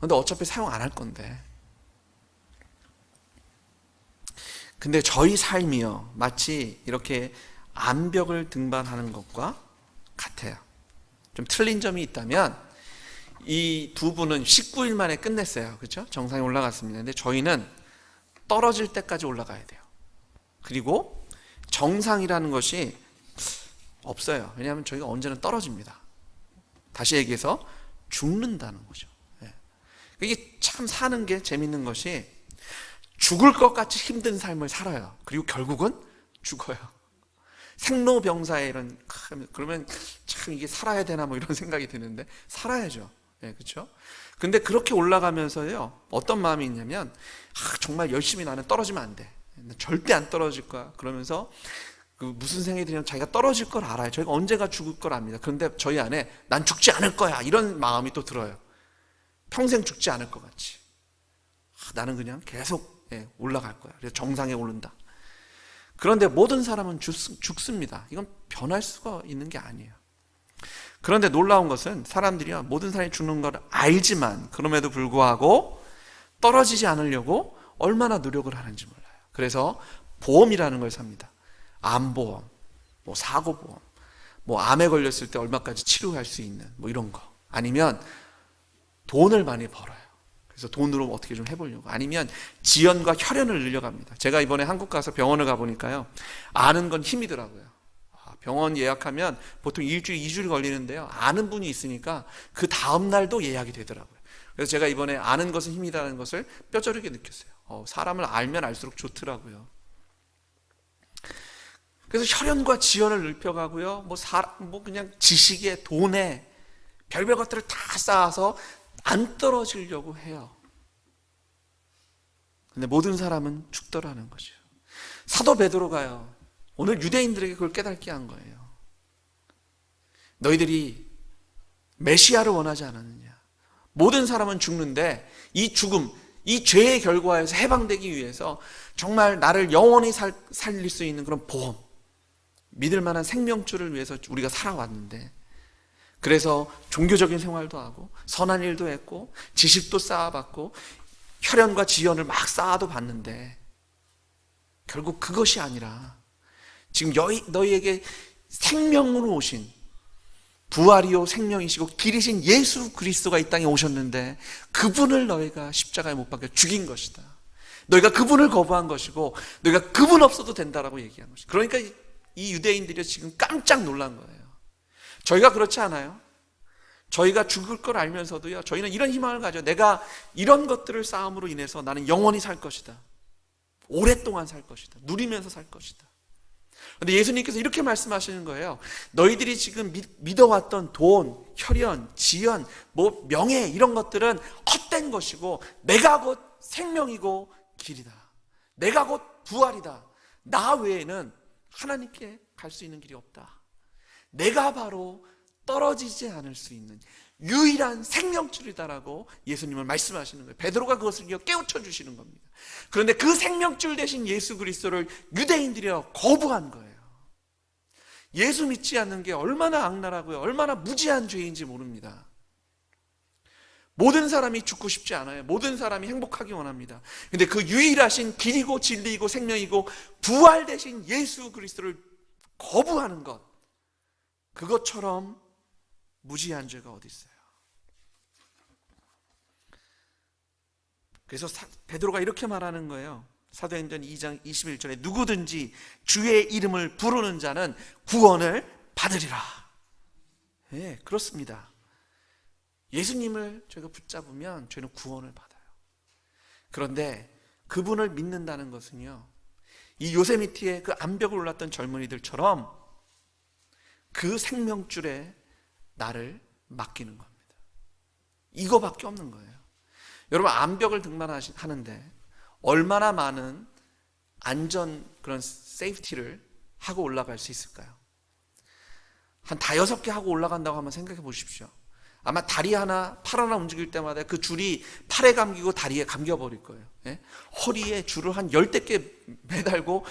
S1: 근데 어차피 사용 안 할 건데. 근데 저희 삶이요, 마치 이렇게 암벽을 등반하는 것과 같아요. 좀 틀린 점이 있다면, 이 두 분은 19일 만에 끝냈어요. 그렇죠? 정상에 올라갔습니다. 근데 저희는 떨어질 때까지 올라가야 돼요. 그리고 정상이라는 것이 없어요. 왜냐하면 저희가 언제나 떨어집니다. 다시 얘기해서 죽는다는 거죠. 이게 참 사는 게 재밌는 것이, 죽을 것 같이 힘든 삶을 살아요. 그리고 결국은 죽어요. 생로병사의 이런, 그러면 참 이게 살아야 되나 뭐 이런 생각이 드는데, 살아야죠. 그렇죠? 근데 그렇게 올라가면서요, 어떤 마음이 있냐면, 정말 열심히 나는 떨어지면 안 돼. 절대 안 떨어질 거야. 그러면서 그 무슨 생각이 들냐면, 자기가 떨어질 걸 알아요. 저희가 언제가 죽을 걸 압니다. 그런데 저희 안에 난 죽지 않을 거야, 이런 마음이 또 들어요. 평생 죽지 않을 것 같이. 나는 그냥 계속 올라갈 거야. 그래서 정상에 오른다. 그런데 모든 사람은 죽습니다. 이건 변할 수가 있는 게 아니에요. 그런데 놀라운 것은, 사람들이요, 모든 사람이 죽는 걸 알지만 그럼에도 불구하고 떨어지지 않으려고 얼마나 노력을 하는지 몰라요. 그래서 보험이라는 걸 삽니다. 암보험, 뭐 사고보험, 뭐 암에 걸렸을 때 얼마까지 치료할 수 있는 뭐 이런 거, 아니면 돈을 많이 벌어요. 그래서 돈으로 어떻게 좀 해보려고, 아니면 지연과 혈연을 늘려갑니다. 제가 이번에 한국 가서 병원을 가보니까요, 아는 건 힘이더라고요. 병원 예약하면 보통 일주일, 2주일 걸리는데요, 아는 분이 있으니까 그 다음날도 예약이 되더라고요. 그래서 제가 이번에 아는 것은 힘이라는 것을 뼈저리게 느꼈어요. 사람을 알면 알수록 좋더라고요. 그래서 혈연과 지연을 넓혀가고요, 뭐 그냥 지식에, 돈에, 별별 것들을 다 쌓아서 안 떨어지려고 해요. 근데 모든 사람은 죽더라는 거죠. 사도 베드로가요, 오늘 유대인들에게 그걸 깨닫게 한 거예요. 너희들이 메시아를 원하지 않았느냐. 모든 사람은 죽는데 이 죽음, 이 죄의 결과에서 해방되기 위해서 정말 나를 영원히 살릴 수 있는 그런 보험, 믿을 만한 생명줄을 위해서 우리가 살아왔는데, 그래서 종교적인 생활도 하고 선한 일도 했고 지식도 쌓아봤고 혈연과 지연을 막 쌓아도 봤는데 결국 그것이 아니라 지금 너희에게 생명으로 오신 부활이요 생명이시고 길이신 예수 그리스도가 이 땅에 오셨는데 그분을 너희가 십자가에 못 박혀 죽인 것이다. 너희가 그분을 거부한 것이고 너희가 그분 없어도 된다라고 얘기한 것이다. 그러니까 이 유대인들이 지금 깜짝 놀란 거예요. 저희가 그렇지 않아요? 저희가 죽을 걸 알면서도요, 저희는 이런 희망을 가져. 내가 이런 것들을 쌓음으로 인해서 나는 영원히 살 것이다. 오랫동안 살 것이다. 누리면서 살 것이다. 그런데 예수님께서 이렇게 말씀하시는 거예요. 너희들이 지금 믿어왔던 돈, 혈연, 지연, 명예 이런 것들은 헛된 것이고 내가 곧 생명이고 길이다. 내가 곧 부활이다. 나 외에는 하나님께 갈 수 있는 길이 없다. 내가 바로 떨어지지 않을 수 있는 유일한 생명줄이다라고 예수님은 말씀하시는 거예요. 베드로가 그것을 깨우쳐 주시는 겁니다. 그런데 그 생명줄 대신 예수 그리스도를 유대인들이 거부한 거예요. 예수 믿지 않는 게 얼마나 악랄하고요, 얼마나 무지한 죄인지 모릅니다. 모든 사람이 죽고 싶지 않아요. 모든 사람이 행복하기 원합니다. 근데 그 유일하신 길이고 진리이고 생명이고 부활 대신 예수 그리스도를 거부하는 것, 그것처럼 무지한 죄가 어디 있어요? 그래서 베드로가 이렇게 말하는 거예요. 사도행전 2장 21절에 누구든지 주의 이름을 부르는 자는 구원을 받으리라. 네, 그렇습니다. 예수님을 저희가 붙잡으면 저희는 구원을 받아요. 그런데 그분을 믿는다는 것은요, 이 요세미티의 그 암벽을 올랐던 젊은이들처럼 그 생명줄에 나를 맡기는 겁니다. 이거밖에 없는 거예요. 여러분, 암벽을 등반하는데 얼마나 많은 안전 그런 세이프티를 하고 올라갈 수 있을까요? 한 5-6개 하고 올라간다고 한번 생각해 보십시오. 아마 다리 하나, 팔 하나 움직일 때마다 그 줄이 팔에 감기고 다리에 감겨버릴 거예요. 예? 허리에 줄을 한 10개 매달고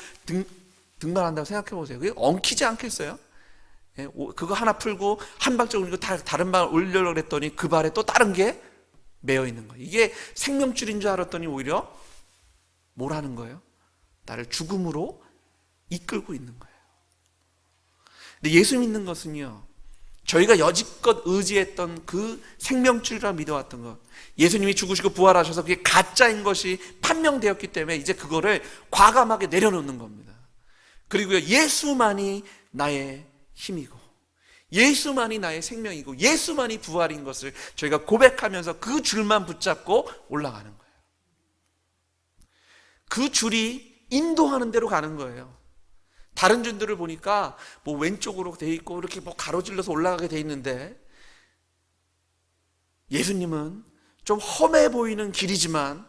S1: 등반한다고 생각해 보세요. 그게 엉키지 않겠어요? 예? 그거 하나 풀고 한 발짝 올리고 다른 발 올리려고 했더니 그 발에 또 다른 게 매여 있는 거예요. 이게 생명줄인 줄 알았더니 오히려 뭘 하는 거예요? 나를 죽음으로 이끌고 있는 거예요. 근데 예수 믿는 것은요, 저희가 여지껏 의지했던 그 생명줄이라 믿어왔던 것, 예수님이 죽으시고 부활하셔서 그게 가짜인 것이 판명되었기 때문에 이제 그거를 과감하게 내려놓는 겁니다. 그리고요, 예수만이 나의 힘이고 예수만이 나의 생명이고 예수만이 부활인 것을 저희가 고백하면서 그 줄만 붙잡고 올라가는 거예요. 그 줄이 인도하는 대로 가는 거예요. 다른 줄들을 보니까 왼쪽으로 돼 있고 이렇게 가로질러서 올라가게 돼 있는데, 예수님은 좀 험해 보이는 길이지만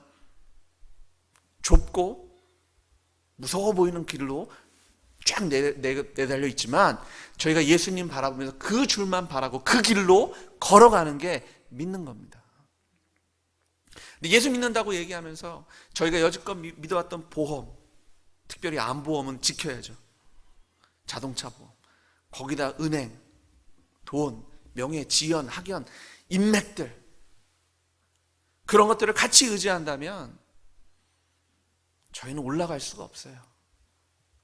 S1: 좁고 무서워 보이는 길로 쫙 내달려 있지만 저희가 예수님 바라보면서 그 줄만 바라고 그 길로 걸어가는 게 믿는 겁니다. 근데 예수 믿는다고 얘기하면서 저희가 여지껏 믿어왔던 보험, 특별히 암보험은 지켜야죠. 자동차 보험, 거기다 은행, 돈, 명예, 지연, 학연, 인맥들, 그런 것들을 같이 의지한다면 저희는 올라갈 수가 없어요.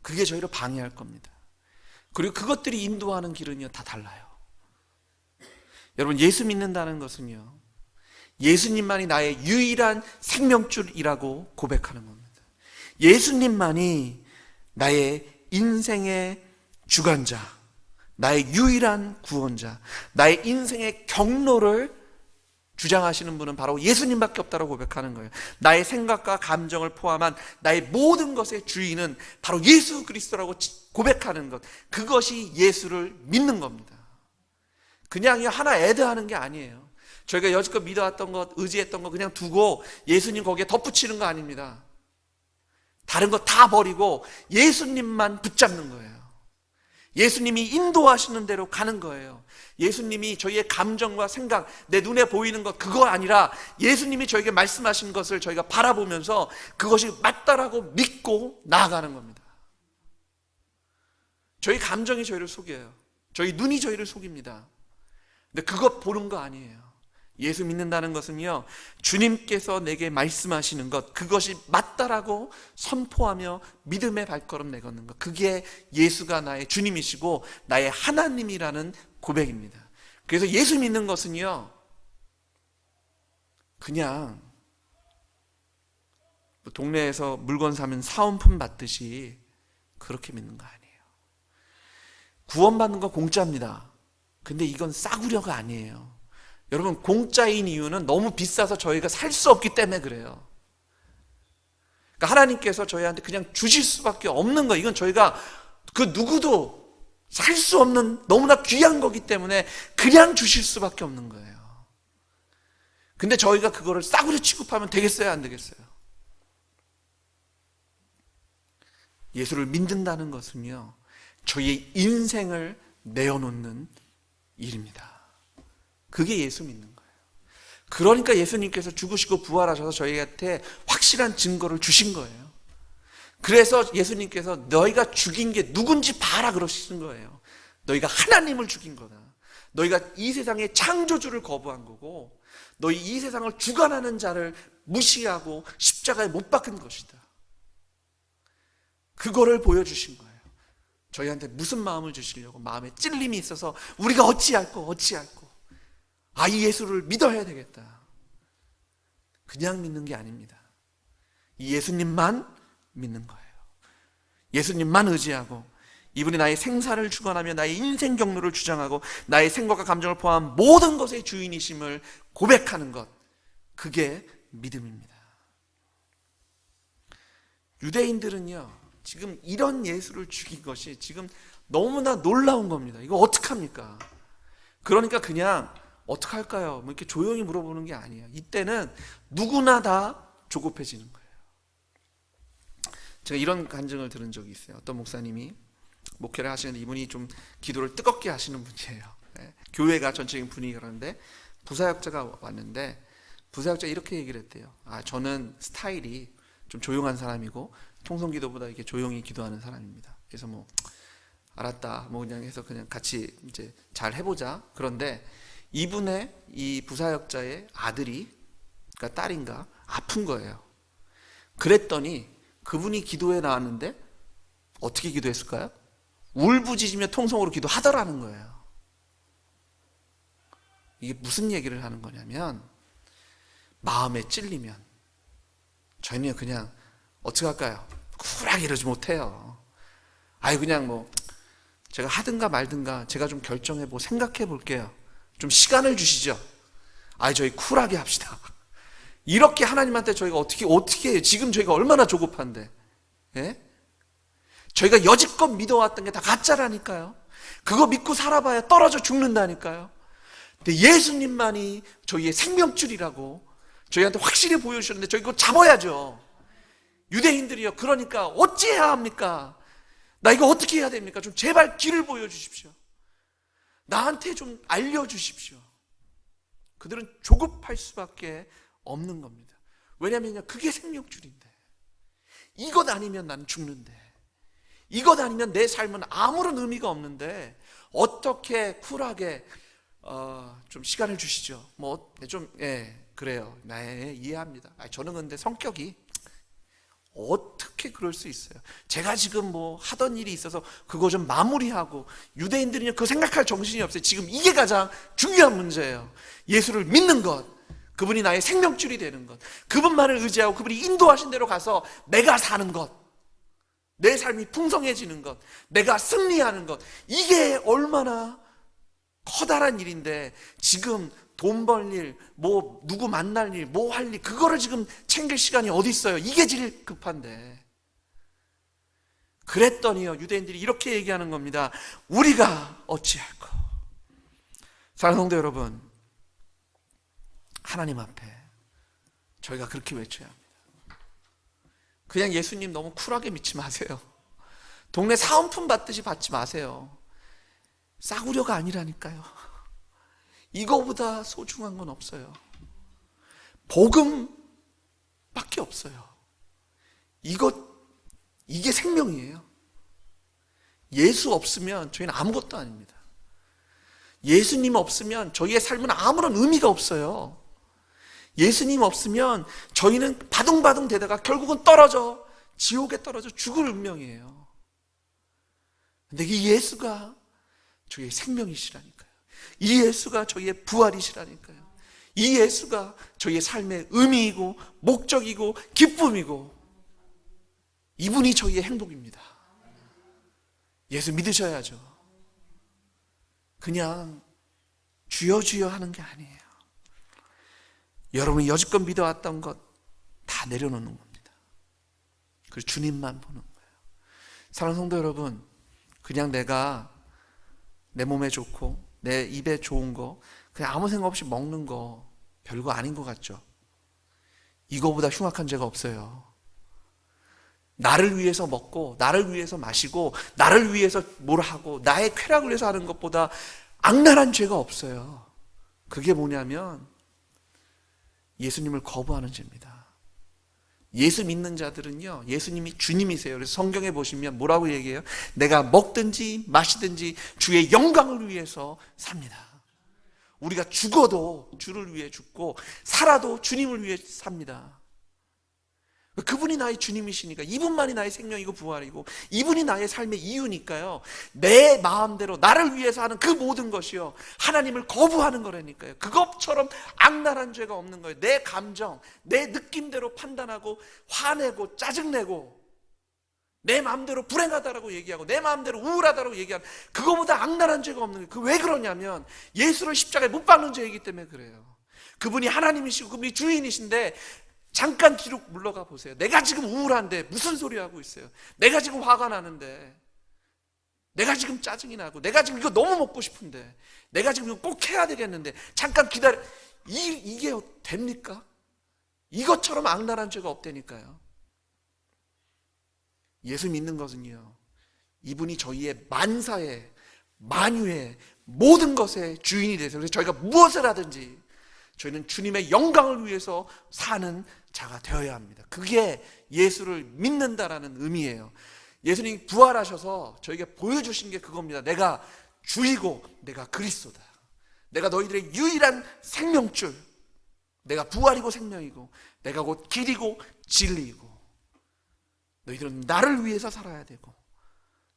S1: 그게 저희를 방해할 겁니다. 그리고 그것들이 인도하는 길은요, 다 달라요. 여러분, 예수 믿는다는 것은요, 예수님만이 나의 유일한 생명줄이라고 고백하는 겁니다. 예수님만이 나의 인생의 주관자, 나의 유일한 구원자, 나의 인생의 경로를 주장하시는 분은 바로 예수님밖에 없다고 고백하는 거예요. 나의 생각과 감정을 포함한 나의 모든 것의 주인은 바로 예수 그리스도라고 고백하는 것, 그것이 예수를 믿는 겁니다. 그냥 하나 애드하는 게 아니에요. 저희가 여지껏 믿어왔던 것, 의지했던 것 그냥 두고 예수님 거기에 덧붙이는 거 아닙니다. 다른 거 다 버리고 예수님만 붙잡는 거예요. 예수님이 인도하시는 대로 가는 거예요. 예수님이 저희의 감정과 생각, 내 눈에 보이는 것, 그거 아니라 예수님이 저에게 말씀하신 것을 저희가 바라보면서 그것이 맞다라고 믿고 나아가는 겁니다. 저희 감정이 저희를 속여요. 저희 눈이 저희를 속입니다. 근데 그것 보는 거 아니에요. 예수 믿는다는 것은요, 주님께서 내게 말씀하시는 것, 그것이 맞다라고 선포하며 믿음의 발걸음 내걷는 것, 그게 예수가 나의 주님이시고 나의 하나님이라는 고백입니다. 그래서 예수 믿는 것은요, 그냥 동네에서 물건 사면 사은품 받듯이 그렇게 믿는 거 아니에요. 구원받는 건 공짜입니다. 근데 이건 싸구려가 아니에요. 여러분, 공짜인 이유는 너무 비싸서 저희가 살 수 없기 때문에 그래요. 그러니까 하나님께서 저희한테 그냥 주실 수밖에 없는 거예요. 이건 저희가 그 누구도 살 수 없는 너무나 귀한 거기 때문에 그냥 주실 수밖에 없는 거예요. 근데 저희가 그거를 싸구려 취급하면 되겠어요, 안 되겠어요? 예수를 믿는다는 것은요, 저희의 인생을 내어놓는 일입니다. 그게 예수 믿는 거예요. 그러니까 예수님께서 죽으시고 부활하셔서 저희한테 확실한 증거를 주신 거예요. 그래서 예수님께서 너희가 죽인 게 누군지 봐라 그러시는 거예요. 너희가 하나님을 죽인 거다. 너희가 이 세상의 창조주를 거부한 거고, 너희 이 세상을 주관하는 자를 무시하고 십자가에 못 박은 것이다. 그거를 보여주신 거예요. 저희한테 무슨 마음을 주시려고? 마음에 찔림이 있어서 우리가 어찌할꼬 이 예수를 믿어야 되겠다. 그냥 믿는 게 아닙니다. 이 예수님만 믿는 거예요. 예수님만 의지하고, 이분이 나의 생사를 주관하며 나의 인생 경로를 주장하고 나의 생각과 감정을 포함한 모든 것의 주인이심을 고백하는 것, 그게 믿음입니다. 유대인들은요, 지금 이런 예수를 죽인 것이 지금 너무나 놀라운 겁니다. 이거 어떡합니까? 그러니까 그냥 어떡할까요? 뭐 이렇게 조용히 물어보는 게 아니에요. 이때는 누구나 다 조급해지는 거예요. 제가 이런 간증을 들은 적이 있어요. 어떤 목사님이 목회를 하시는데, 이분이 좀 기도를 뜨겁게 하시는 분이에요. 네. 교회가 전체적인 분위기가 그런데 부사역자가 왔는데, 부사역자가 이렇게 얘기를 했대요. 저는 스타일이 좀 조용한 사람이고 통성기도보다 이렇게 조용히 기도하는 사람입니다. 그래서 뭐 알았다, 뭐 그냥 해서 그냥 같이 이제 잘 해보자. 그런데 이분의 이 부사역자의 아들이, 그러니까 딸인가, 아픈 거예요. 그랬더니 그분이 기도에 나왔는데 어떻게 기도했을까요? 울부짖으며 통성으로 기도하더라는 거예요. 이게 무슨 얘기를 하는 거냐면, 마음에 찔리면 저희는 그냥 어떻게 할까요? 쿨하게 이러지 못해요. 그냥 뭐 제가 하든가 말든가 제가 좀 결정해보고 생각해 볼게요. 좀 시간을 주시죠. 저희 쿨하게 합시다. 이렇게 하나님한테 저희가 어떻게 해요? 지금 저희가 얼마나 조급한데, 예? 저희가 여지껏 믿어왔던 게 다 가짜라니까요. 그거 믿고 살아봐야 떨어져 죽는다니까요. 근데 예수님만이 저희의 생명줄이라고 저희한테 확실히 보여주셨는데 저희 그거 잡아야죠. 유대인들이요, 그러니까 어찌해야 합니까? 나 이거 어떻게 해야 됩니까? 좀 제발 길을 보여주십시오. 나한테 좀 알려주십시오. 그들은 조급할 수밖에 없는 겁니다. 왜냐하면 그게 생명줄인데, 이것 아니면 나는 죽는데, 이것 아니면 내 삶은 아무런 의미가 없는데 어떻게 쿨하게 좀 시간을 주시죠. 뭐 좀 그래요. 네, 이해합니다. 저는 근데 성격이 어떻게 그럴 수 있어요? 제가 지금 뭐 하던 일이 있어서 그거 좀 마무리하고, 유대인들은 그 생각할 정신이 없어요. 지금 이게 가장 중요한 문제예요. 예수를 믿는 것, 그분이 나의 생명줄이 되는 것, 그분만을 의지하고 그분이 인도하신 대로 가서 내가 사는 것, 내 삶이 풍성해지는 것, 내가 승리하는 것, 이게 얼마나 커다란 일인데 지금 돈 벌 일, 뭐 누구 만날 일, 뭐 할 일, 그거를 지금 챙길 시간이 어디 있어요? 이게 제일 급한데. 그랬더니요, 유대인들이 이렇게 얘기하는 겁니다. 우리가 어찌할꼬. 사랑하는 성도 여러분, 하나님 앞에 저희가 그렇게 외쳐야 합니다. 그냥 예수님 너무 쿨하게 믿지 마세요. 동네 사은품 받듯이 받지 마세요. 싸구려가 아니라니까요. 이거보다 소중한 건 없어요. 복음밖에 없어요. 이게 생명이에요. 예수 없으면 저희는 아무것도 아닙니다. 예수님 없으면 저희의 삶은 아무런 의미가 없어요. 예수님 없으면 저희는 바둥바둥 되다가 결국은 떨어져, 지옥에 떨어져 죽을 운명이에요. 근데 이 예수가 저희의 생명이시라니까요. 이 예수가 저희의 부활이시라니까요. 이 예수가 저희의 삶의 의미이고 목적이고 기쁨이고, 이분이 저희의 행복입니다. 예수 믿으셔야죠. 그냥 주여 주여 하는 게 아니에요. 여러분이 여지껏 믿어왔던 것 다 내려놓는 겁니다. 그리고 주님만 보는 거예요. 사랑하는 성도 여러분, 그냥 내가 내 몸에 좋고 내 입에 좋은 거 그냥 아무 생각 없이 먹는 거 별거 아닌 것 같죠? 이거보다 흉악한 죄가 없어요. 나를 위해서 먹고 나를 위해서 마시고 나를 위해서 뭘 하고 나의 쾌락을 위해서 하는 것보다 악랄한 죄가 없어요. 그게 뭐냐면 예수님을 거부하는 죄입니다. 예수 믿는 자들은요, 예수님이 주님이세요. 그래서 성경에 보시면 뭐라고 얘기해요? 내가 먹든지 마시든지 주의 영광을 위해서 삽니다. 우리가 죽어도 주를 위해 죽고 살아도 주님을 위해 삽니다. 그분이 나의 주님이시니까, 이분만이 나의 생명이고 부활이고 이분이 나의 삶의 이유니까요, 내 마음대로 나를 위해서 하는 그 모든 것이요 하나님을 거부하는 거라니까요. 그것처럼 악랄한 죄가 없는 거예요. 내 감정, 내 느낌대로 판단하고 화내고 짜증내고 내 마음대로 불행하다라고 얘기하고 내 마음대로 우울하다라고 얘기하는, 그거보다 악랄한 죄가 없는 거예요. 그 왜 그러냐면 예수를 십자가에 못 박는 죄이기 때문에 그래요. 그분이 하나님이시고 그분이 주인이신데 잠깐 뒤로 물러가 보세요. 내가 지금 우울한데 무슨 소리 하고 있어요? 내가 지금 화가 나는데, 내가 지금 짜증이 나고, 내가 지금 이거 너무 먹고 싶은데, 내가 지금 이거 꼭 해야 되겠는데 잠깐 기다려. 이게 됩니까? 이것처럼 악랄한 죄가 없다니까요. 예수 믿는 것은요, 이분이 저희의 만사의 만유의 모든 것의 주인이 되세요. 그래서 저희가 무엇을 하든지 저희는 주님의 영광을 위해서 사는 자가 되어야 합니다. 그게 예수를 믿는다라는 의미예요. 예수님이 부활하셔서 저에게 보여주신 게 그겁니다. 내가 주이고 내가 그리스도다. 내가 너희들의 유일한 생명줄. 내가 부활이고 생명이고 내가 곧 길이고 진리이고, 너희들은 나를 위해서 살아야 되고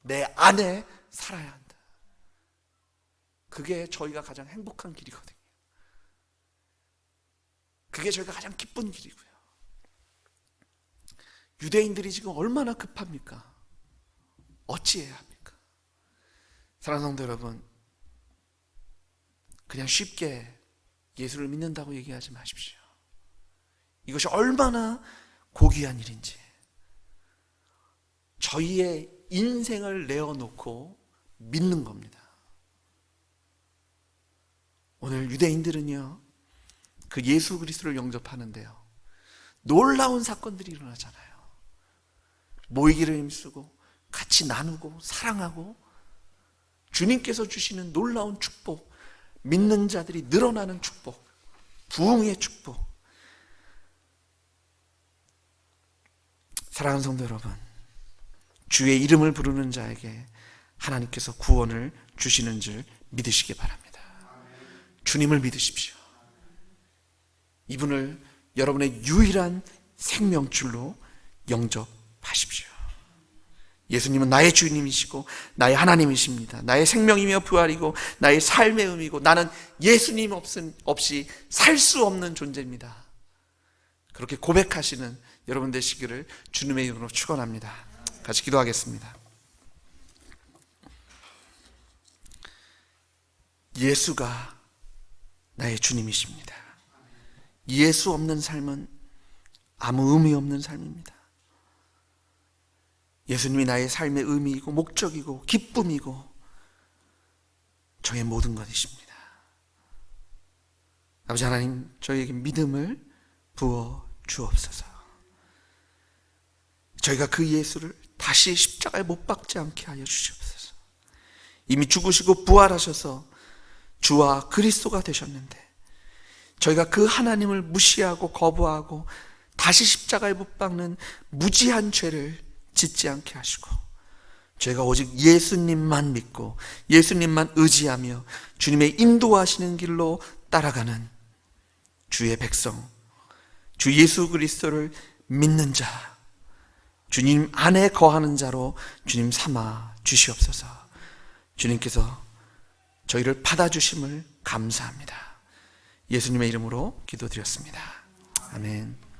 S1: 내 안에 살아야 한다. 그게 저희가 가장 행복한 길이거든요. 그게 저희가 가장 기쁜 길이고요. 유대인들이 지금 얼마나 급합니까? 어찌해야 합니까? 사랑하는 성도 여러분, 그냥 쉽게 예수를 믿는다고 얘기하지 마십시오. 이것이 얼마나 고귀한 일인지, 저희의 인생을 내어놓고 믿는 겁니다. 오늘 유대인들은요, 그 예수 그리스도를 영접하는데요, 놀라운 사건들이 일어나잖아요. 모이기를 힘쓰고 같이 나누고 사랑하고 주님께서 주시는 놀라운 축복, 믿는 자들이 늘어나는 축복, 부흥의 축복. 사랑하는 성도 여러분, 주의 이름을 부르는 자에게 하나님께서 구원을 주시는 줄 믿으시기 바랍니다. 주님을 믿으십시오. 이분을 여러분의 유일한 생명줄로 영접하십시오. 예수님은 나의 주님이시고 나의 하나님이십니다. 나의 생명이며 부활이고 나의 삶의 의미고, 나는 예수님 없이 살 수 없는 존재입니다. 그렇게 고백하시는 여러분 되시기를 주님의 이름으로 축원합니다. 같이 기도하겠습니다. 예수가 나의 주님이십니다. 예수 없는 삶은 아무 의미 없는 삶입니다. 예수님이 나의 삶의 의미이고 목적이고 기쁨이고 저의 모든 것이십니다. 아버지 하나님, 저희에게 믿음을 부어 주옵소서. 저희가 그 예수를 다시 십자가에 못 박지 않게 하여 주시옵소서. 이미 죽으시고 부활하셔서 주와 그리스도가 되셨는데 저희가 그 하나님을 무시하고 거부하고 다시 십자가에 못 박는 무지한 죄를 짓지 않게 하시고 저희가 오직 예수님만 믿고 예수님만 의지하며 주님의 인도하시는 길로 따라가는 주의 백성, 주 예수 그리스도를 믿는 자, 주님 안에 거하는 자로 주님 삼아 주시옵소서. 주님께서 저희를 받아주심을 감사합니다. 예수님의 이름으로 기도드렸습니다. 아멘.